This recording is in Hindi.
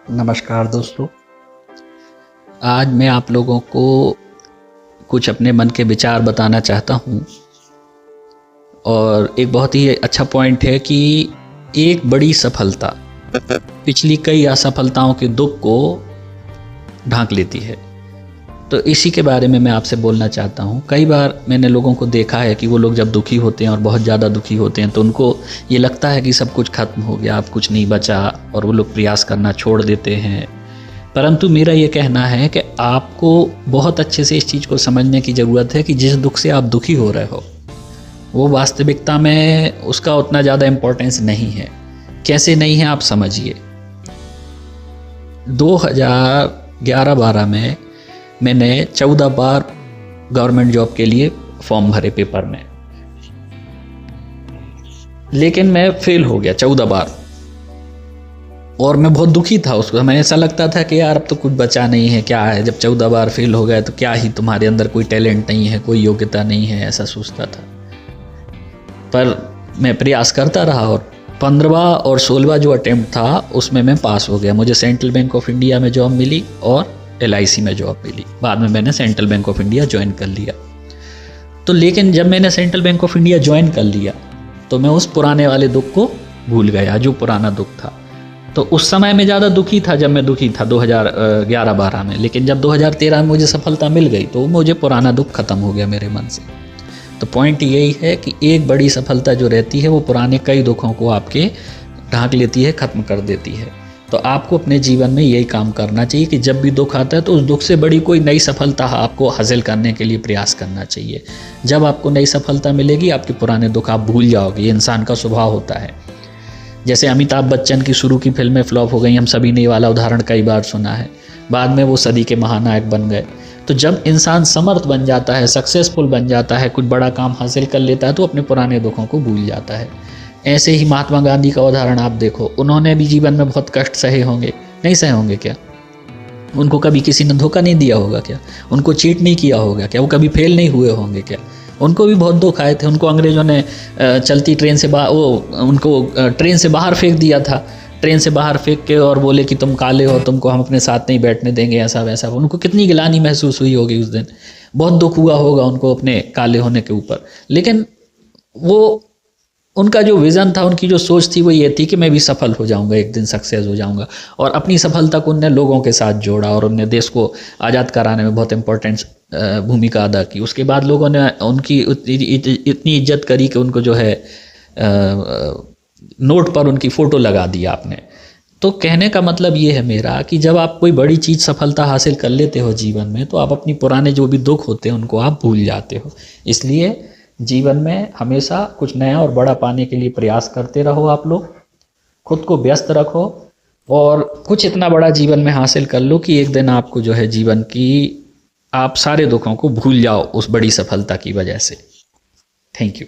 नमस्कार दोस्तों। आज मैं आप लोगों को कुछ अपने मन के विचार बताना चाहता हूँ और एक बहुत ही अच्छा पॉइंट है कि एक बड़ी सफलता पिछली कई असफलताओं के दुख को ढांक लेती है। तो इसी के बारे में मैं आपसे बोलना चाहता हूँ। कई बार मैंने लोगों को देखा है कि वो लोग जब दुखी होते हैं और बहुत ज़्यादा दुखी होते हैं तो उनको ये लगता है कि सब कुछ खत्म हो गया, अब कुछ नहीं बचा और वो लोग प्रयास करना छोड़ देते हैं। परंतु मेरा ये कहना है कि आपको बहुत अच्छे से इस चीज़ को समझने की ज़रूरत है कि जिस दुख से आप दुखी हो रहे हो वो वास्तविकता में उसका उतना ज़्यादा इम्पोर्टेंस नहीं है। कैसे नहीं है आप समझिए। 2011-12 में मैंने 14 बार गवर्नमेंट जॉब के लिए फॉर्म भरे पेपर में, लेकिन मैं फेल हो गया 14 बार और मैं बहुत दुखी था। उसको हमें ऐसा लगता था कि यार अब तो कुछ बचा नहीं है, क्या है, जब 14 बार फेल हो गए तो क्या ही तुम्हारे अंदर कोई टैलेंट नहीं है, कोई योग्यता नहीं है, ऐसा सोचता था। पर मैं प्रयास करता रहा और 15वां और 16वां जो अटेम्प्ट था उसमें मैं पास हो गया। मुझे सेंट्रल बैंक ऑफ इंडिया में जॉब मिली और LIC में जॉब मिली। बाद में मैंने central bank of India join कर लिया। तो लेकिन जब मैंने central bank of India join कर लिया तो मैं उस पुराने वाले दुख को भूल गया, जो पुराना दुख था। तो उस समय में ज़्यादा दुखी था जब मैं दुखी था 2011-12 में, लेकिन जब 2013 में मुझे सफलता मिल गई तो मुझे पुराना दुख खत्म हो गया मेरे मन से। तो पॉइंट यही है कि एक बड़ी सफलता जो रहती है वो पुराने कई दुखों को आपके ढांक लेती है, ख़त्म कर देती है। तो आपको अपने जीवन में यही काम करना चाहिए कि जब भी दुख आता है तो उस दुख से बड़ी कोई नई सफलता आपको हासिल करने के लिए प्रयास करना चाहिए। जब आपको नई सफलता मिलेगी आपके पुराने दुख आप भूल जाओगे। ये इंसान का स्वभाव होता है। जैसे अमिताभ बच्चन की शुरू की फिल्में फ्लॉप हो गई, हम सभी ने ये वाला उदाहरण कई बार सुना है। बाद में वो सदी के महानायक बन गए। तो जब इंसान समर्थ बन जाता है, सक्सेसफुल बन जाता है, कुछ बड़ा काम हासिल कर लेता है तो अपने पुराने दुखों को भूल जाता है। ऐसे ही महात्मा गांधी का उदाहरण आप देखो, उन्होंने भी जीवन में बहुत कष्ट सहे होंगे। नहीं सहे होंगे क्या? उनको कभी किसी ने धोखा नहीं दिया होगा क्या? उनको चीट नहीं किया होगा क्या? वो कभी फेल नहीं हुए होंगे क्या? उनको भी बहुत दुख आए थे। उनको अंग्रेज़ों ने चलती ट्रेन से उनको ट्रेन से बाहर फेंक दिया था। ट्रेन से बाहर फेंक के और बोले कि तुम काले हो, तुमको हम अपने साथ नहीं बैठने देंगे, ऐसा वैसा। उनको कितनी गिलानी महसूस हुई होगी उस दिन। बहुत दुख हुआ होगा उनको अपने काले होने के ऊपर। लेकिन वो उनका जो विज़न था, उनकी जो सोच थी वो ये थी कि मैं भी सफल हो जाऊंगा, एक दिन सक्सेस हो जाऊंगा। और अपनी सफलता को उनने लोगों के साथ जोड़ा और उनने देश को आज़ाद कराने में बहुत इम्पोर्टेंट भूमिका अदा की। उसके बाद लोगों ने उनकी इतनी इज्जत करी कि उनको जो है नोट पर उनकी फ़ोटो लगा दिया आपने। तो कहने का मतलब ये है मेरा कि जब आप कोई बड़ी चीज़ सफलता हासिल कर लेते हो जीवन में तो आप अपनी पुराने जो भी दुख होते हैं उनको आप भूल जाते हो। इसलिए जीवन में हमेशा कुछ नया और बड़ा पाने के लिए प्रयास करते रहो। आप लोग खुद को व्यस्त रखो और कुछ इतना बड़ा जीवन में हासिल कर लो कि एक दिन आपको जो है जीवन की आप सारे दुखों को भूल जाओ उस बड़ी सफलता की वजह से। Thank you.